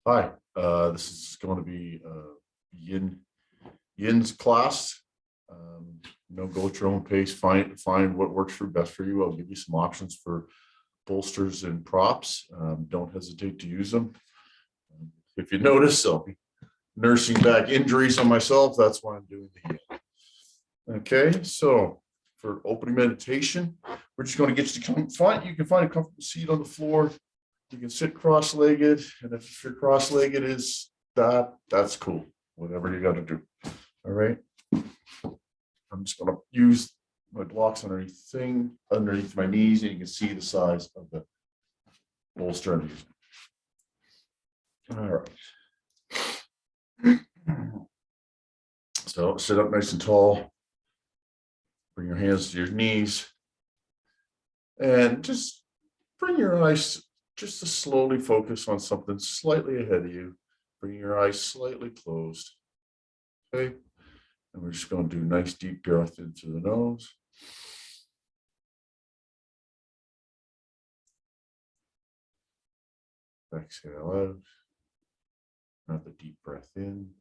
Hi, this is going to be Yin's class. Go at your own pace. Find what works for best for you. I'll give you some options for bolsters and props. Don't hesitate to use them. If you notice, I'll be nursing back injuries on myself. That's why I'm doing the Yin. Okay, so for opening meditation, we're just going to get you to come find. You can find a comfortable seat on the floor. You can sit cross-legged, and if you're cross-legged is that's cool. Whatever you got to do. All right. I'm just going to use my blocks underneath my knees, and you can see the size of the bolster I'm using. All right. So sit up nice and tall. Bring your hands to your knees, and just bring your eyes. Just to slowly focus on something slightly ahead of you. Bring your eyes slightly closed. Okay. And we're just going to do a nice deep breath into the nose. Exhale out. Another deep breath in.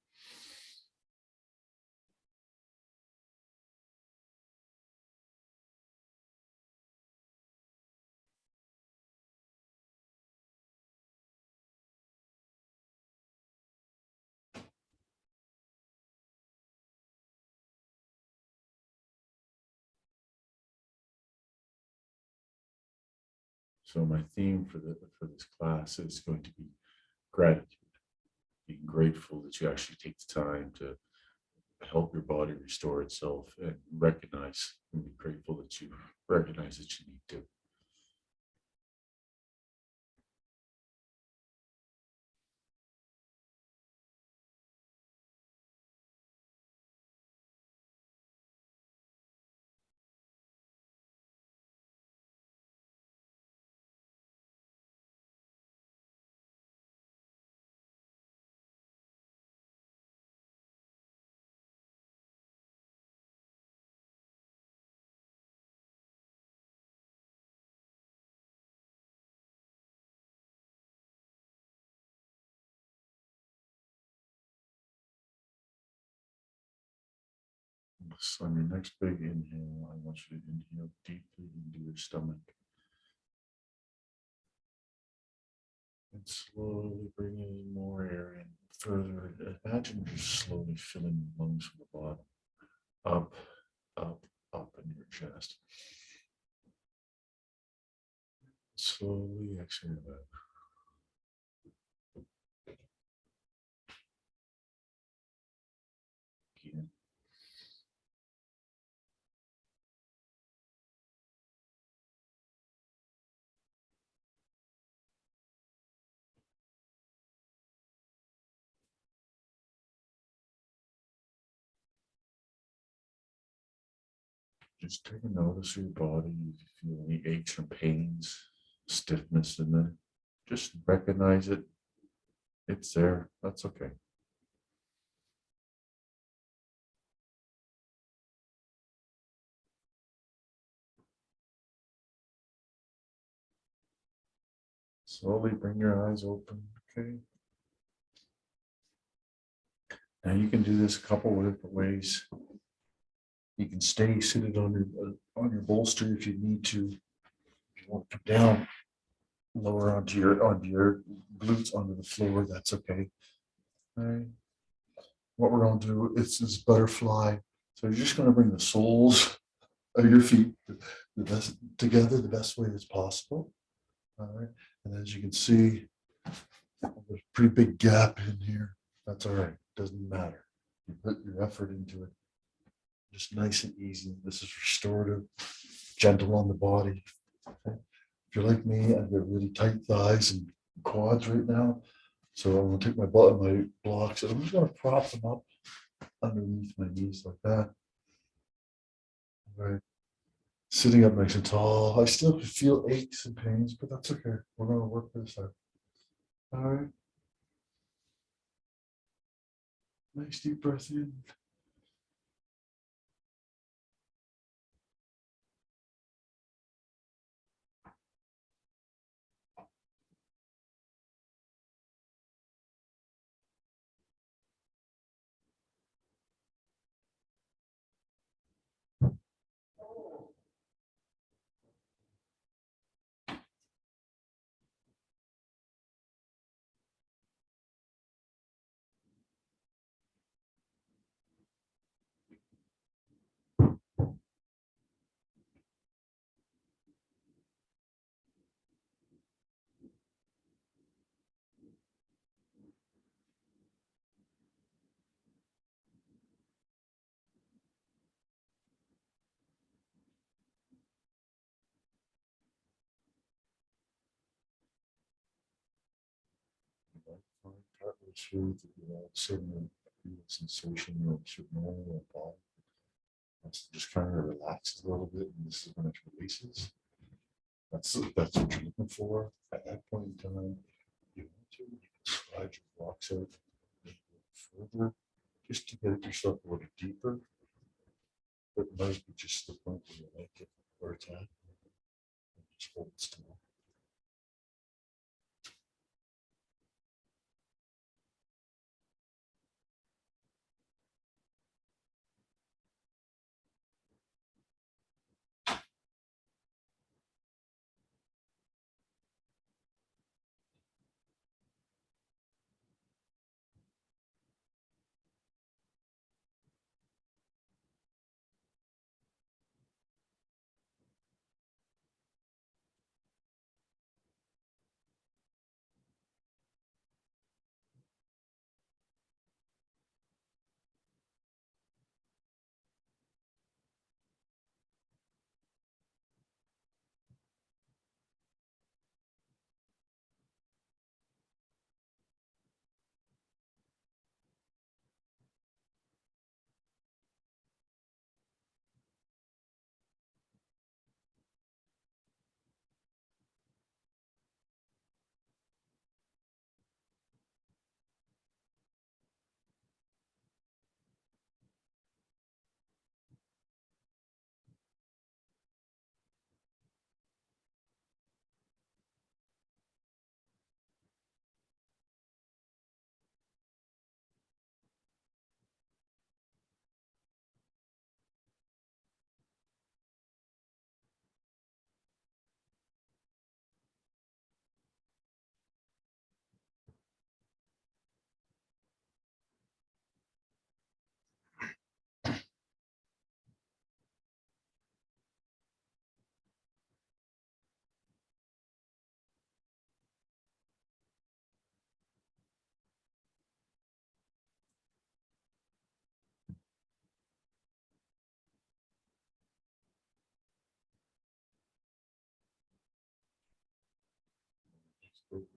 So my theme for this class is going to be gratitude. Being grateful that you actually take the time to help your body restore itself and recognize and be grateful that you recognize that you need to. On your next big inhale, I want you to inhale deeply into your stomach. And slowly bring in more air in further. Imagine you're slowly filling the lungs from the bottom. Up, up, up in your chest. Slowly exhale out. Again. Just take a notice of your body. If you feel any aches or pains, stiffness in there, just recognize it. It's there. That's okay. Slowly bring your eyes open. Okay. Now you can do this a couple of different ways. You can stay seated on your bolster if you need to. If you want to come down, lower onto your glutes onto the floor, that's okay. All right. What we're going to do is this butterfly. So you're just going to bring the soles of your feet together the best way as possible. All right. And as you can see, there's a pretty big gap in here. That's all right. Doesn't matter. You put your effort into it. Just nice and easy. This is restorative, gentle on the body. Okay. If you're like me, I've got really tight thighs and quads right now. So I'm going to take my blocks and I'm just going to prop them up underneath my knees like that. All right. Sitting up nice and tall. I still feel aches and pains, but that's okay. We're going to work this out. All right. Nice deep breath in. smooth, certain sensation, certain area of the body. Just kind of relaxes a little bit, and this is when it releases. That's what you're looking for at that point in time. You want to, you can slide your blocks out a little further, just to get yourself a little deeper. But it might be just the point where you like it, where it's at. Just hold it still.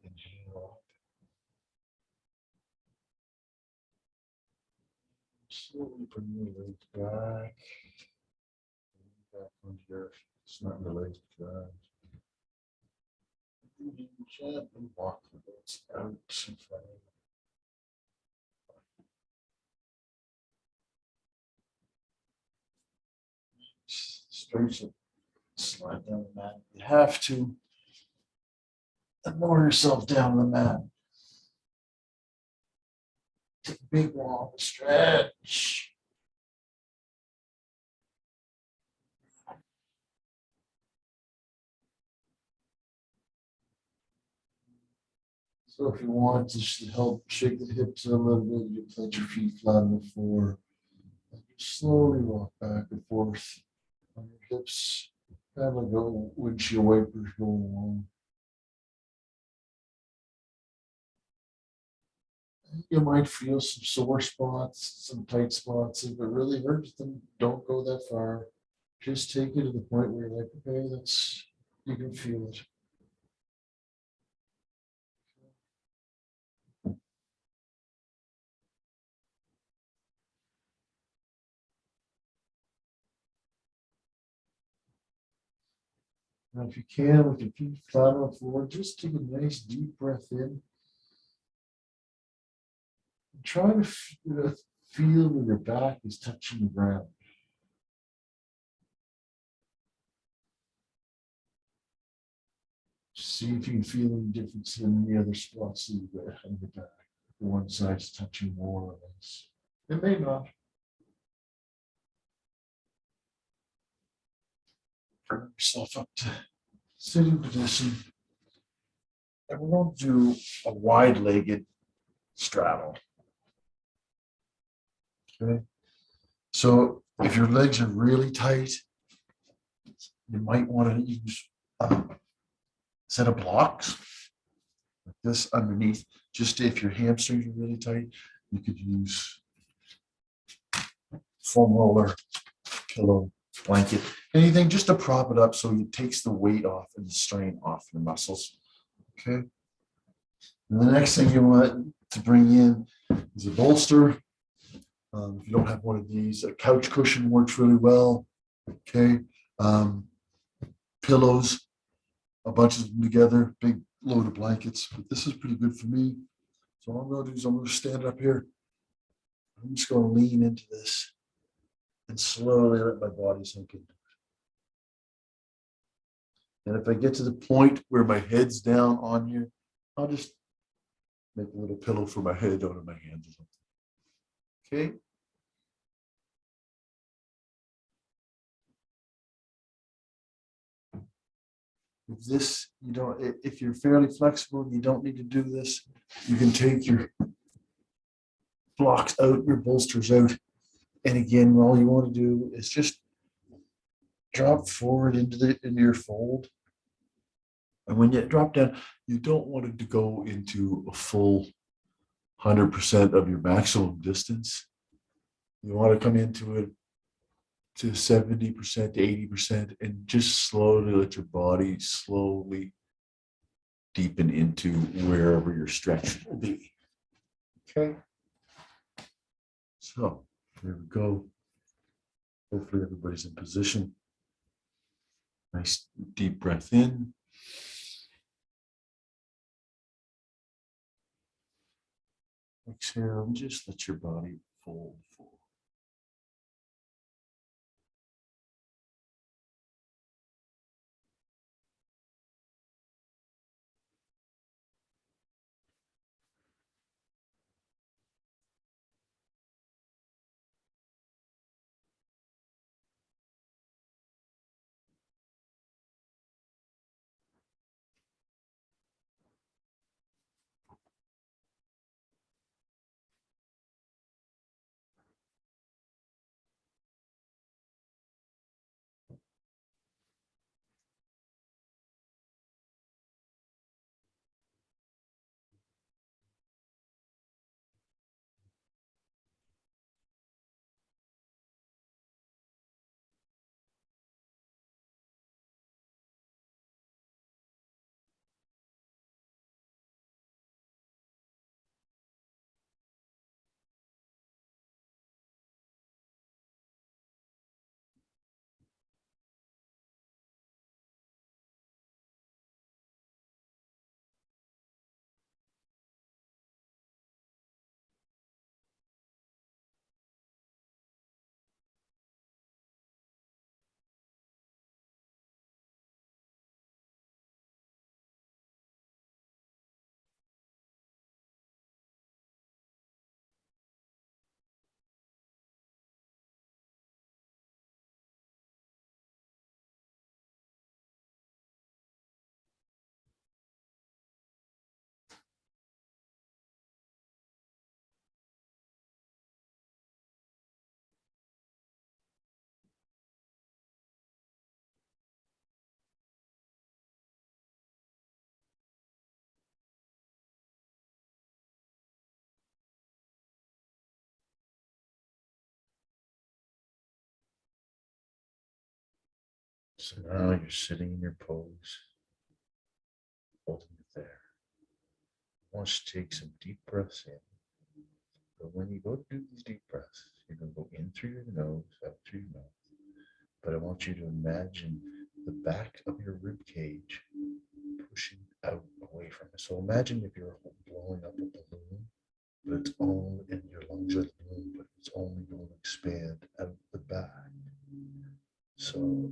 Inhale. Slowly bring your legs back. Back onto your snap your legs down. Gently walk the legs out in front of you. Stretch it. Slide down the mat. You have to lower yourself down the mat. Take a big long stretch. So if you want to help shake the hips a little bit, you plant your feet flat on the floor. And you slowly walk back and forth on your hips. Kind of like a windshield wipers go along. You might feel some sore spots, some tight spots. If it really hurts, then don't go that far. Just take it to the point where you're like, okay, that's, you can feel it. Now, if you can, with your feet flat on the floor, just take a nice deep breath in. And try to feel where your back is touching the ground. See if you can feel any difference in the other spots that you've got on your back. The one side's touching more or less. It may not. Bring yourself up to sitting position. And we're going to do a wide-legged straddle. Okay. So if your legs are really tight, you might want to use a set of blocks like this underneath. Just if your hamstrings are really tight, you could use foam roller, pillow, blanket, anything just to prop it up so it takes the weight off and the strain off your muscles. Okay. And the next thing you want to bring in is a bolster. If you don't have one of these, a couch cushion works really well. Okay. Pillows, a bunch of them together, big load of blankets. But this is pretty good for me. So what I'm going to do is I'm going to stand up here. I'm just going to lean into this and slowly let my body sink in. And if I get to the point where my head's down on here, I'll just make a little pillow for my head out of my hands or something. Okay. If this, you don't, if you're fairly flexible, you don't need to do this. You can take your blocks out, your bolsters out. And again, all you want to do is just drop forward into your fold. And when you drop down, you don't want it to go into a full 100% of your maximum distance. You want to come into it to 70% to 80% and just slowly let your body slowly deepen into wherever your stretch will be. Okay. So there we go. Hopefully everybody's in position. Nice deep breath in. Exhale and just let your body fold forward. So now you're sitting in your pose, holding it there. I want you to take some deep breaths in. But when you go to do these deep breaths, you're going to go in through your nose, out through your mouth. But I want you to imagine the back of your rib cage pushing out away from it. So imagine if you're blowing up a balloon, but it's all in your lungs are the balloon, but it's only going to expand out the back. So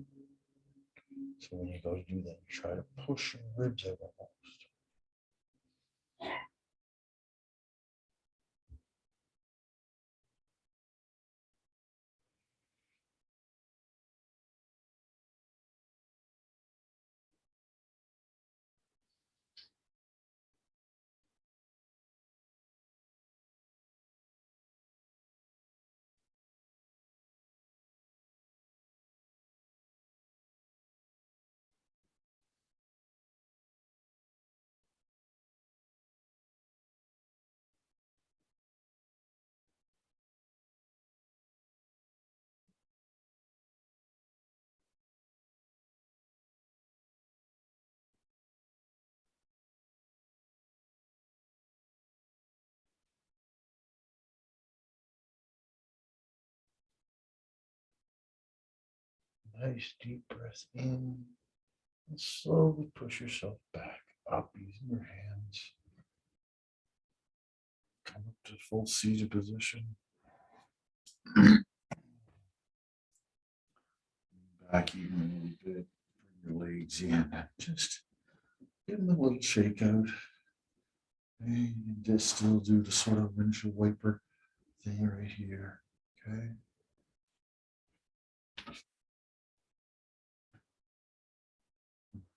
when you go to do that, you try to push your ribs out almost. Nice deep breath in. And slowly push yourself back up using your hands. Come up to full seated position. Back even a little bit. Bring your legs in. Just give them a little shake out. And just still do the sort of windshield wiper thing right here. Okay.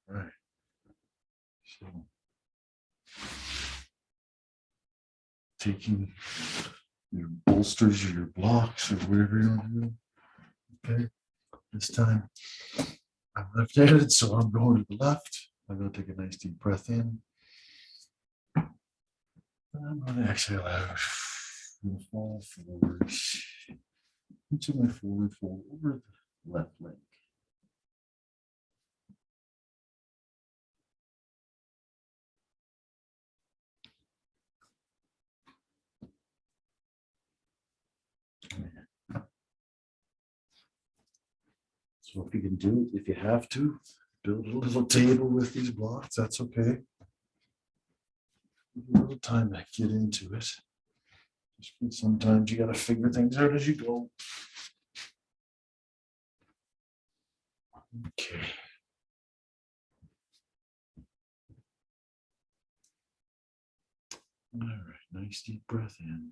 All right. So taking your bolsters or your blocks or whatever you want to do. Okay. This time I'm left-handed, so I'm going to the left. I'm going to take a nice deep breath in. And I'm going to exhale out. I'm going to fall forward into my forward fold over the left leg. So if you can do it, if you have to, build a little table with these blocks, that's okay. A little time to get into it. Sometimes you got to figure things out as you go. Okay. All right, nice deep breath in.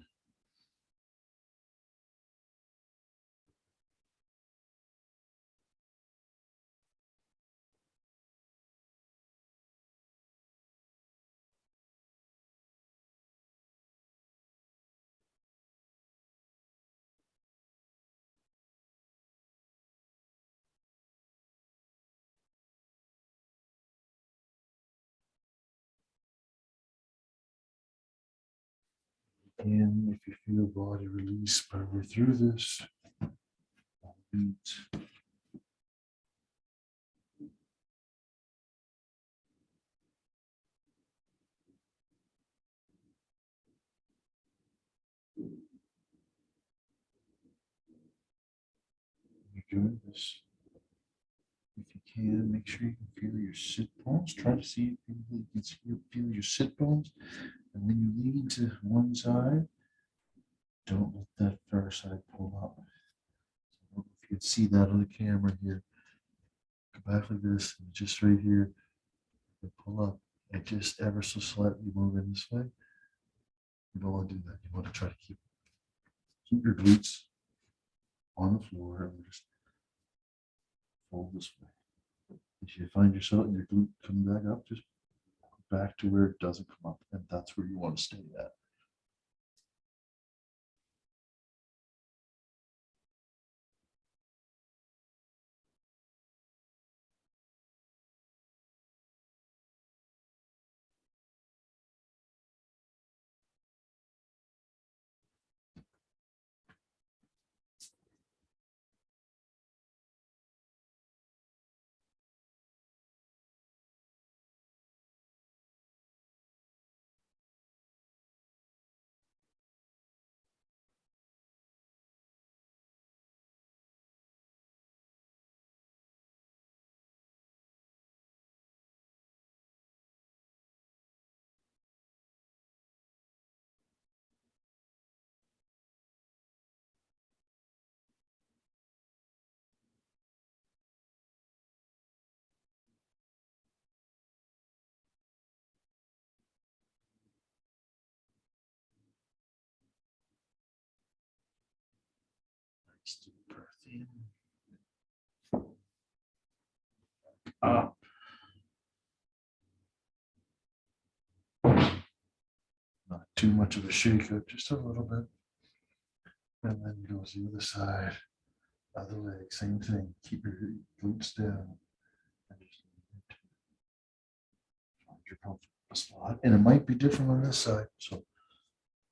And if you feel body release partway through this, you're doing this. If you can, make sure you can feel your sit bones. Try to see if you can feel your sit bones. And when you lean to one side, don't let that far side pull up. So I don't know if you can see that on the camera here. Go back like this, and just right here, and pull up, and just ever so slightly move in this way. You don't want to do that. You want to try to keep your glutes on the floor and just fold this way. If you find yourself your glute coming back up, just go back to where it doesn't come up, and that's where you want to stay at. Nice deep breath in, up. Not too much of a shake up, just a little bit. And then go to the other side, other leg, same thing. Keep your glutes down. And just find your comfortable spot. And it might be different on this side. So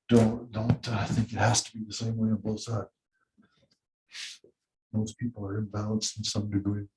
don't think it has to be the same way on both sides. Most people are imbalanced in some degree.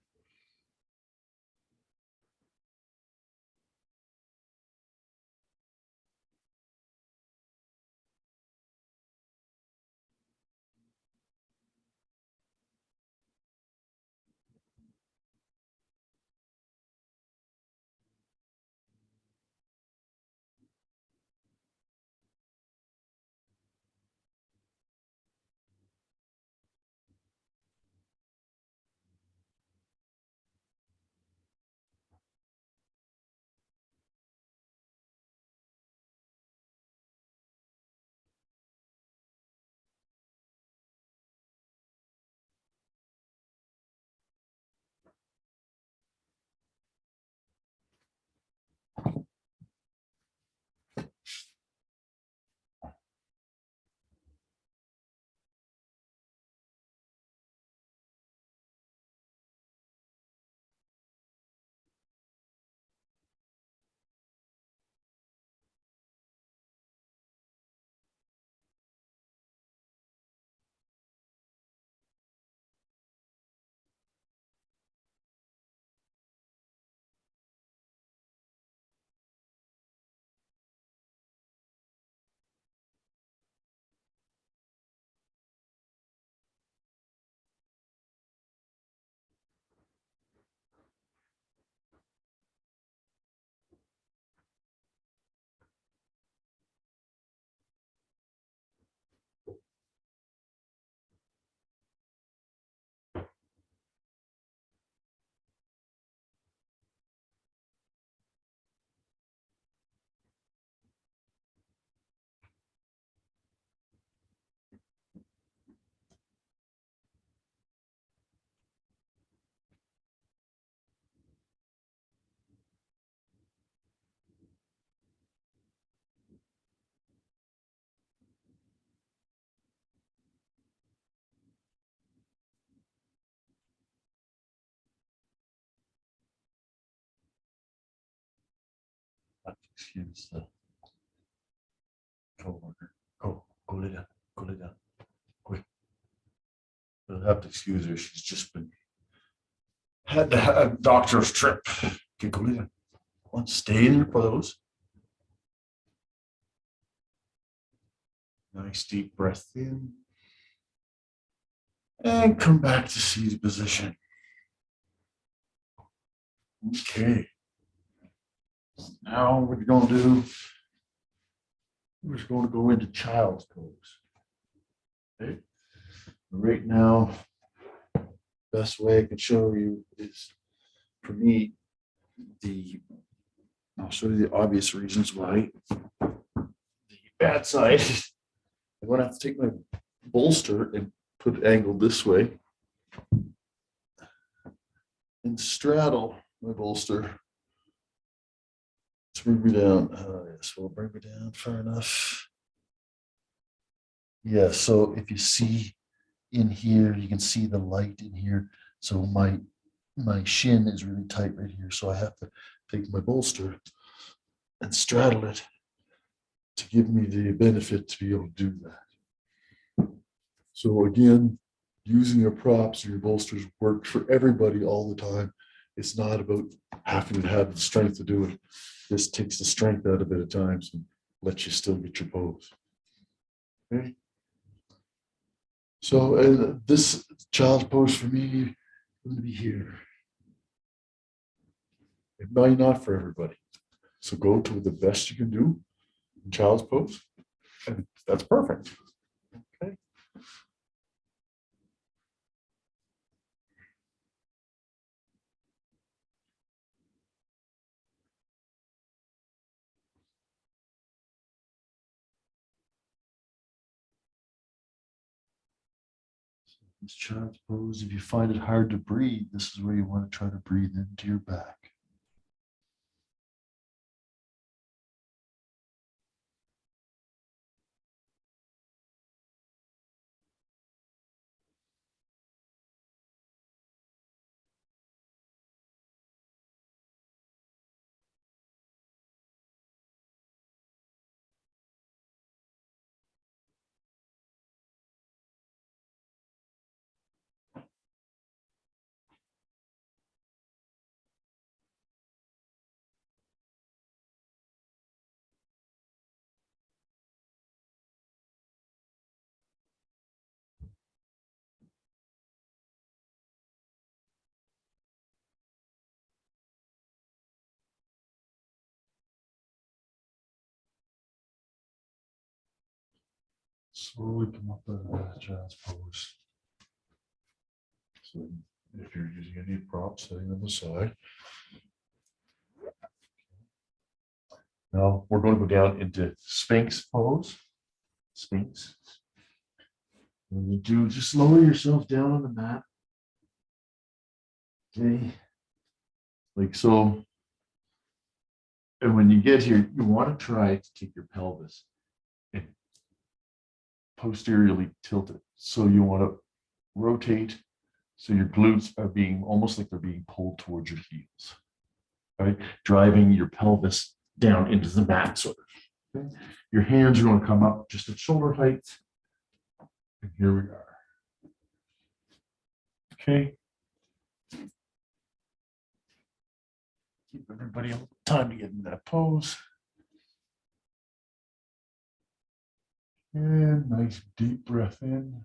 Excuse the coworker. Go lay down. Go lay down. Quick. You'll have to excuse her. She's just been had to have a doctor's trip. Okay, go lay down. Come on, stay in your pose. Nice deep breath in. And come back to seated position. Okay. Now what you're going to do, we're just going to go into child's pose. Okay. Right now, best way I can show you is, for me, I'll show you the obvious reasons why. The bad side, I'm going to have to take my bolster and put it angled this way and straddle my bolster to bring me down. Yes, will bring me down far enough. Yeah, so if you see in here, you can see the light in here. So my shin is really tight right here. So I have to take my bolster and straddle it to give me the benefit to be able to do that. So again, using your props, your bolsters work for everybody all the time. It's not about having to have the strength to do it. This takes the strength out of it at times and lets you still get your pose. Okay. So this child's pose for me is going to be here. It might not for everybody. So go to the best you can do in child's pose, and that's perfect. Okay. This child's pose, if you find it hard to breathe, this is where you want to try to breathe into your back. Slowly come up out of that child's pose. So if you're using any props, setting them aside. Now we're going to go down into Sphinx pose. Sphinx. When you do, just lower yourself down on the mat. Okay. Like so. And when you get here, you want to try to take your pelvis and posteriorly tilt it. So you want to rotate so your glutes are being almost like they're being pulled towards your heels, right? Driving your pelvis down into the mat, sort of. Okay? Your hands are going to come up just at shoulder height. And here we are. Okay. Keep everybody on time to get in that pose. And nice deep breath in.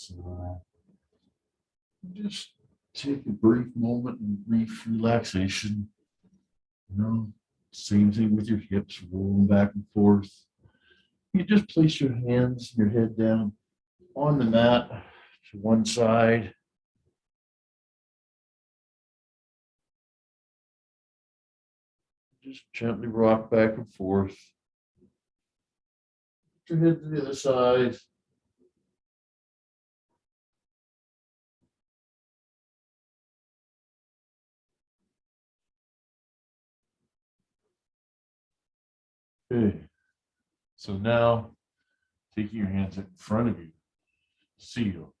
So just take a brief moment and brief relaxation. You know, same thing with your hips, rolling back and forth. You just place your hands and your head down on the mat to one side. Just gently rock back and forth. Put your head to the other side. Okay. So now taking your hands in front of you, seal.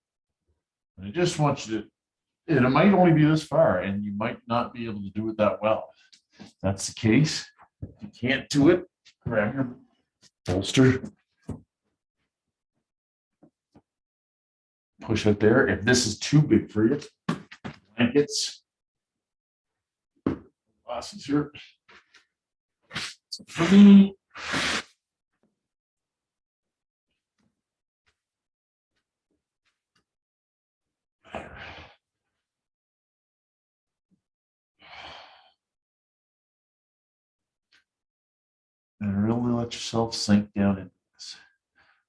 And I just want you to, and it might only be this far, and you might not be able to do it that well. If that's the case, if you can't do it, grab your bolster, push it there. If this is too big for you, blankets, glasses here. So for me, and really let yourself sink down into this.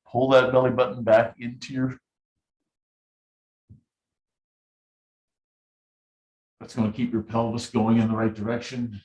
Pull that belly button back into your, that's going to keep your pelvis going in the right direction.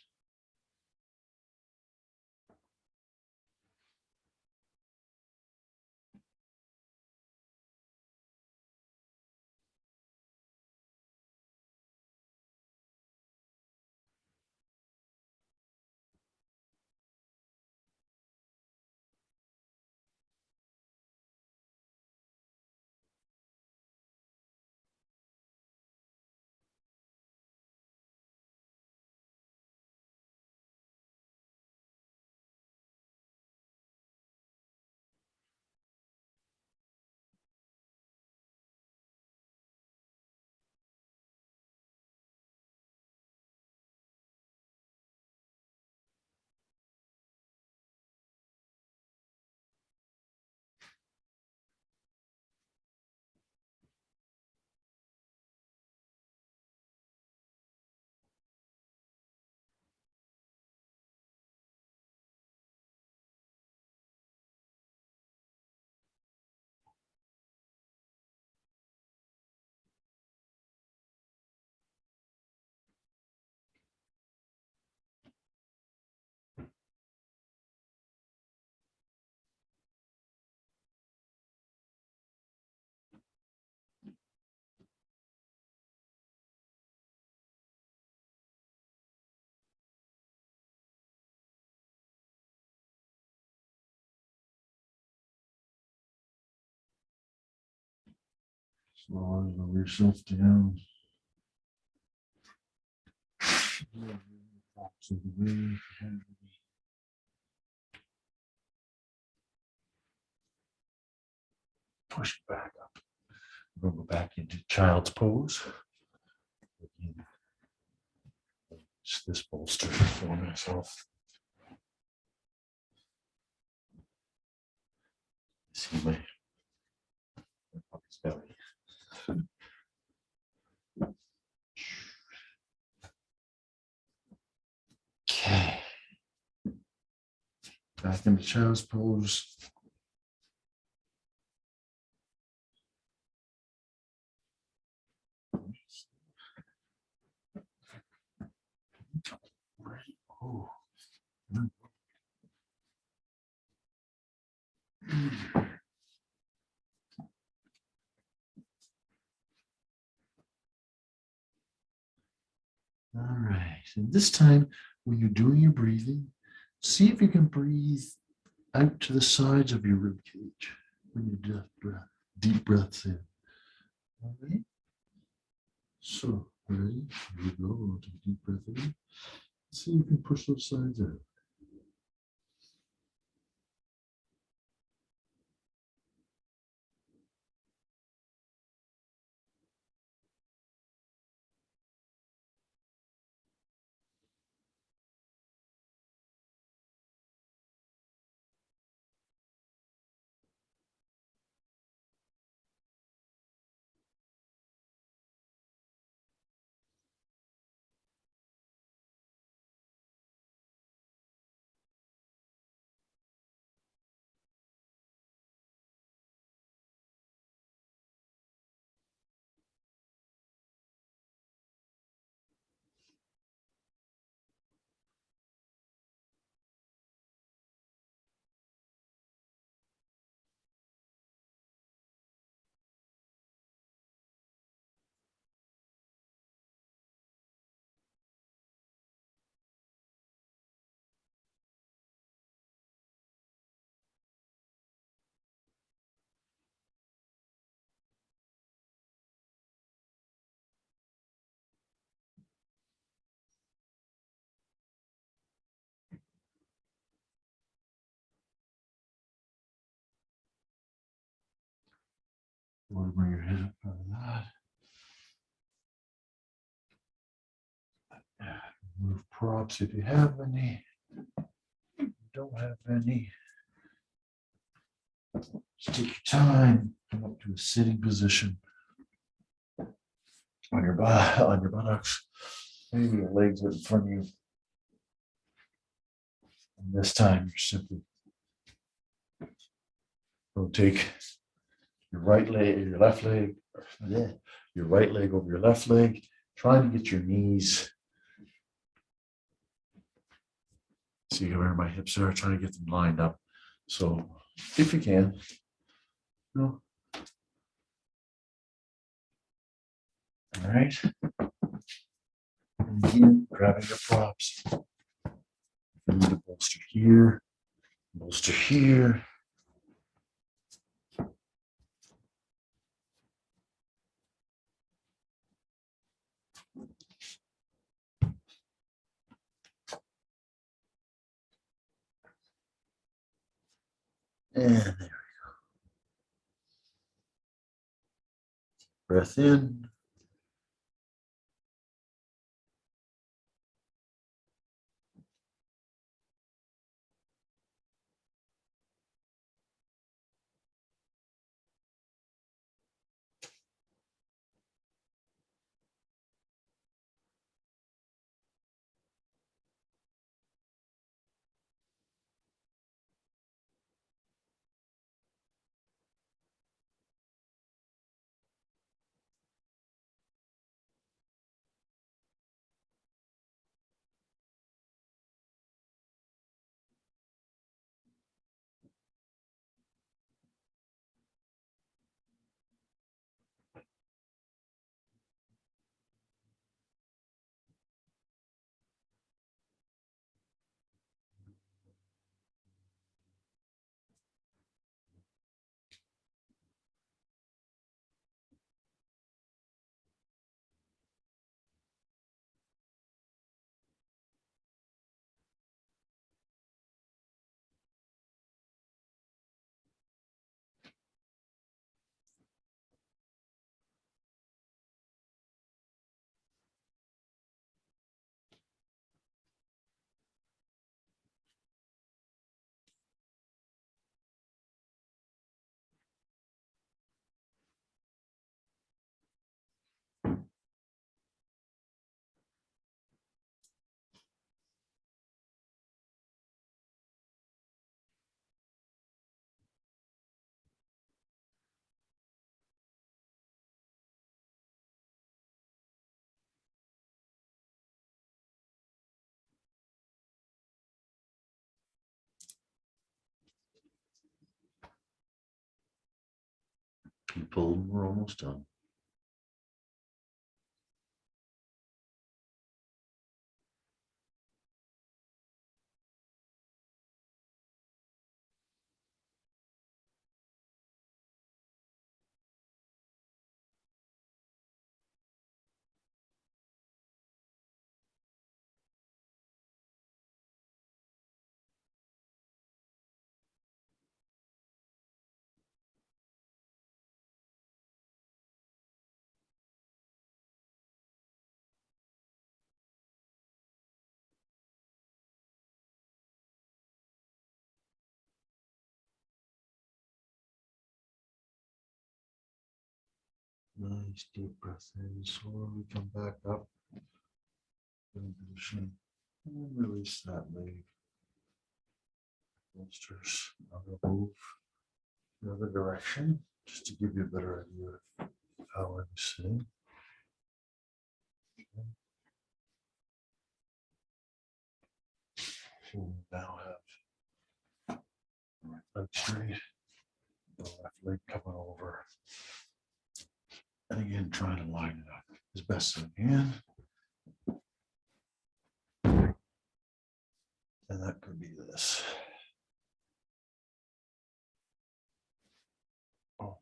Slowly lower yourself down. Push it back up. We're going to go back into child's pose. Just this bolster for myself. See my puppy's belly. Okay. Back into child's pose. Oh. All right. And this time, when you're doing your breathing, see if you can breathe out to the sides of your rib cage when you deep breaths in. All right. So, ready? Here we go. We'll take a deep breath in. See if you can push those sides out. Bring your head up out of that. Move props if you have any. If you don't have any. Just take your time. Come up to a sitting position on your buttocks. Maybe your legs are in front of you. And this time you're simply going to take your right leg, your left leg, your right leg over your left leg, trying to get your knees. See where my hips are, trying to get them lined up. So if you can, all right. And again, grabbing your props. You need a bolster here, bolster here. And there we go. Breath in. People, we're almost done. Nice deep breath in. Slowly come back up. And release that leg. Bolsters. I'm going to move the other direction just to give you a better idea of how I'm sitting. So we now have the right leg straight, the left leg coming over. And again, trying to line it up as best as I can. And that could be this. Oh.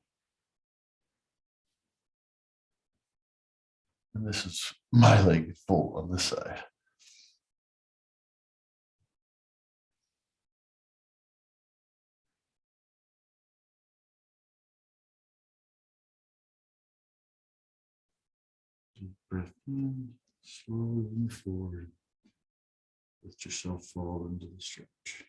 And this is my leg full on this side. Breath in, slowly move forward. Let yourself fall into the stretch.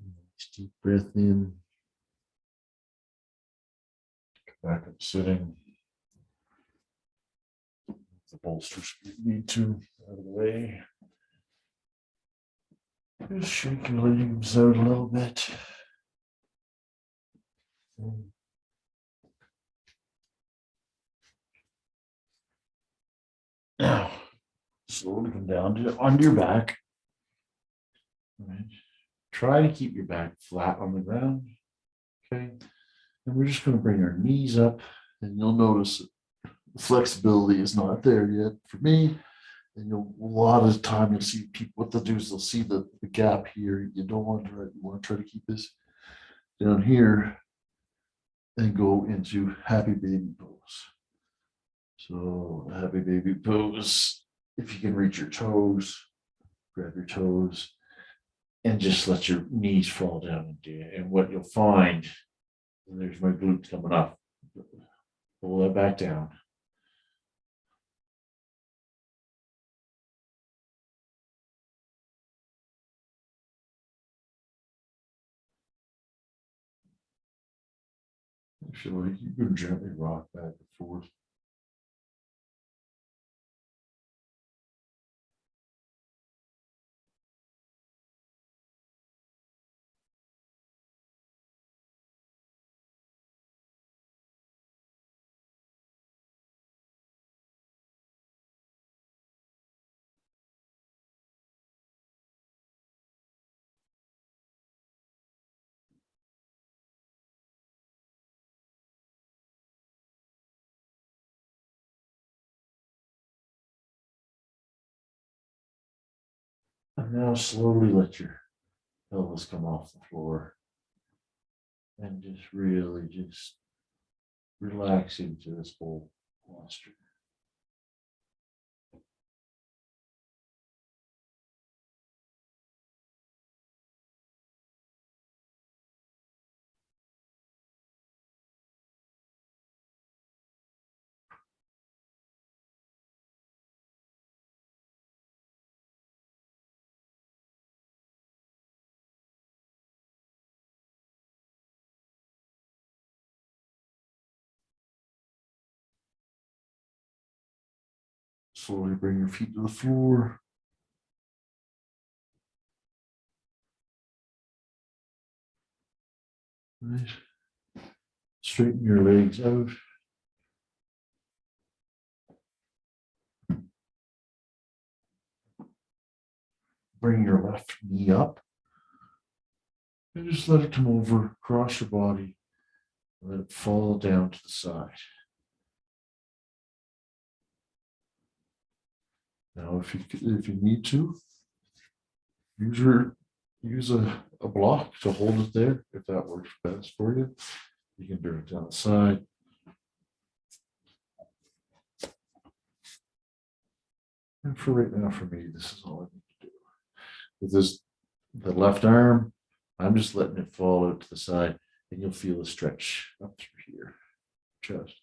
Nice deep breath in. Back up sitting. The bolsters if you need to out of the way. Just shake your legs out a little bit. Now, slowly come down to onto your back. Right. Try to keep your back flat on the ground. Okay. And we're just going to bring our knees up, and you'll notice the flexibility is not there yet for me. And you'll a lot of the time you'll see people what they'll do is they'll see the gap here. You don't want to you want to try to keep this down here and go into happy baby pose. So happy baby pose. If you can reach your toes, grab your toes and just let your knees fall down into it. And what you'll find, and there's my glutes coming up, pull that back down. Actually, you can gently rock back and forth. And now slowly let your pelvis come off the floor and just really just relax into this whole posture. Slowly bring your feet to the floor. Right. Straighten your legs out. Bring your left knee up and just let it come over across your body. Let it fall down to the side. Now, if you need to, use a block to hold it there. If that works best for you, you can bring it down the side. And for right now, for me, this is all I need to do. With the left arm, I'm just letting it fall out to the side, and you'll feel a stretch up through here, chest.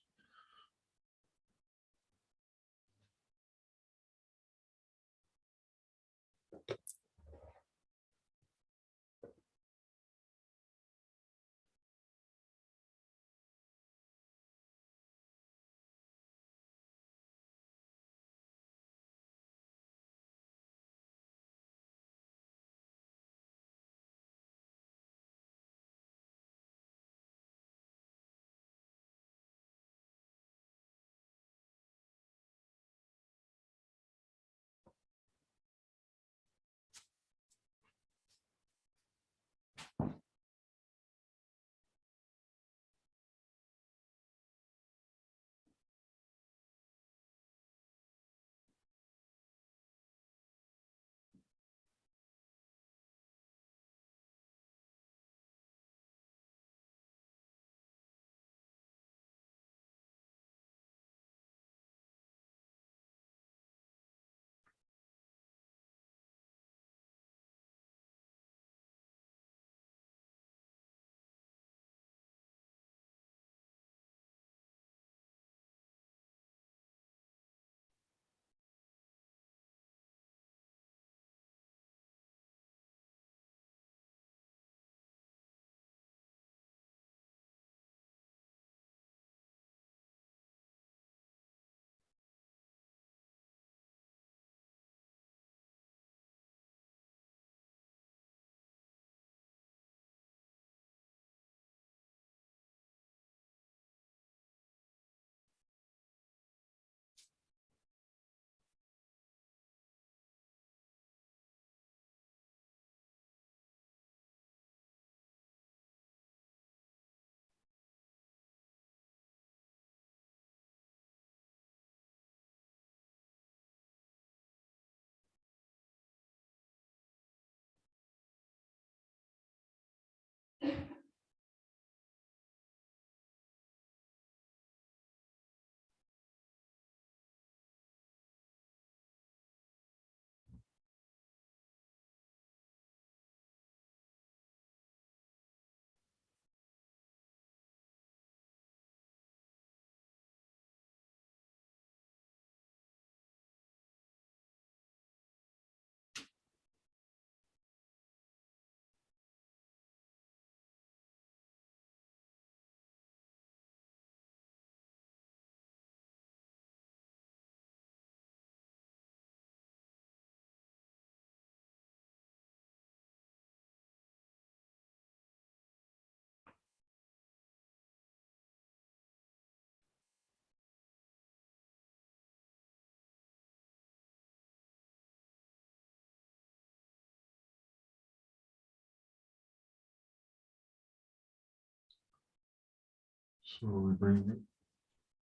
So we bring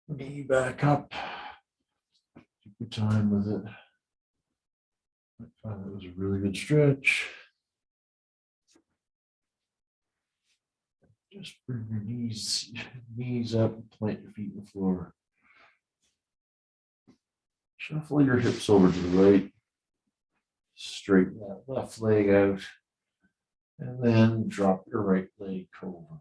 the knee back up. Take your time with it. I find that was a really good stretch. Just bring your knees up and plant your feet in the floor. Shuffle your hips over to the right. Straighten that left leg out. And then drop your right leg over.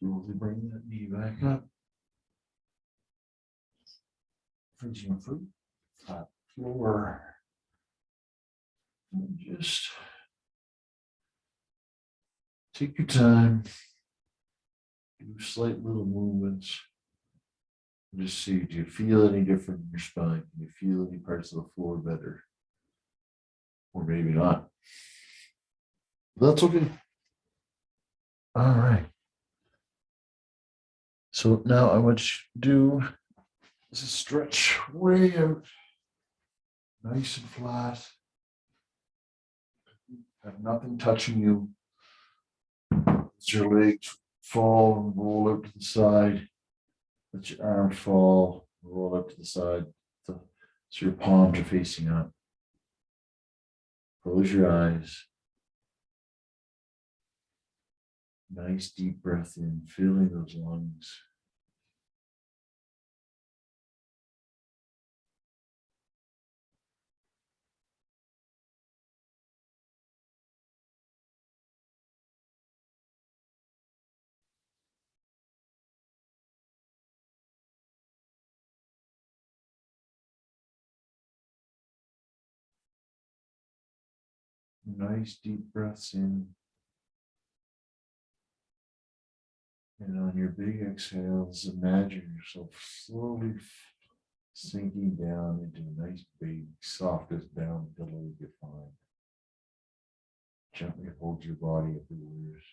Slowly bring that knee back up. Facing your foot, flat floor. And just take your time. Do slight little movements. Just see, do you feel any different in your spine? Can you feel any parts of the floor better? Or maybe not. That's okay. All right. So now I want you to do is a stretch way out, nice and flat. Have nothing touching you. Let your legs fall and roll out to the side. Let your arms fall, roll out to the side. So your palms are facing up. Close your eyes. Nice deep breath in, filling those lungs. Nice deep breaths in. And on your big exhales, imagine yourself slowly sinking down into a nice big, softest down pillow you can find. Gently hold your body at the ears.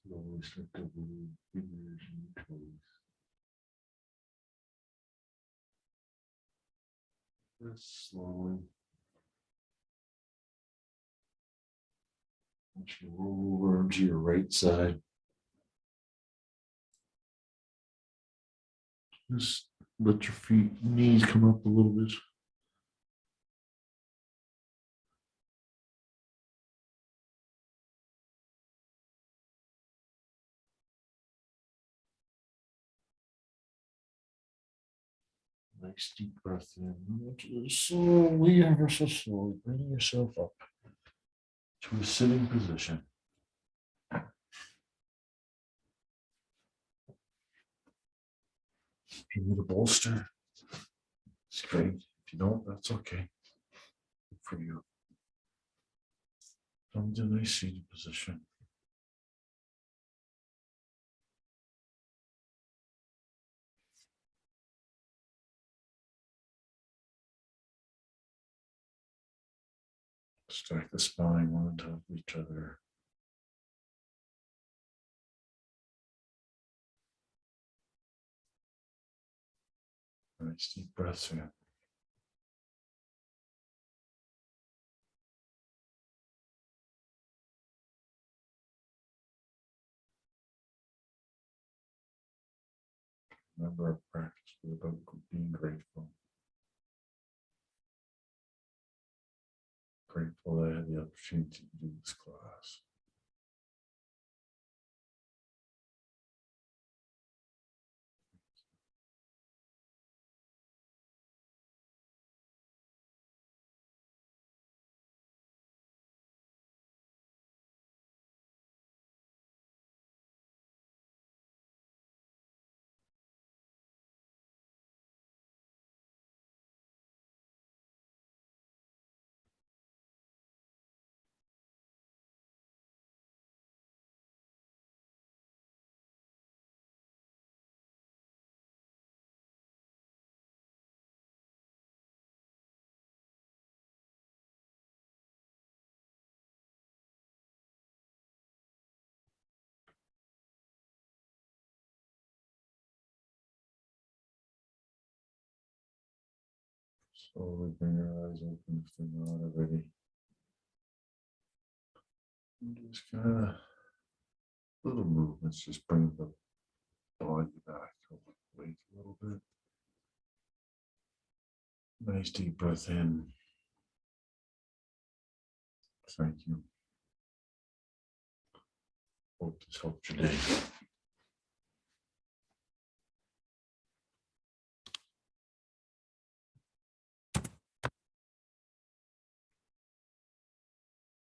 Slowly start to move fingers and toes. Just slowly. Once you roll over to your right side, just let your knees come up a little bit. Nice deep breath in. Slowly, ever so slowly, bring yourself up to a sitting position. If you need a bolster, it's great. If you don't, that's okay. Good for you. Come to a nice seated position. Stack the spine one on top of each other. Nice deep breaths in. Remember our practice was about being grateful. Grateful that I had the opportunity to do this class. Slowly bring your eyes open if they're not already. And just kind of little movements, just bring the body back, weight a little bit. Nice deep breath in. Thank you. Hope this helped your day.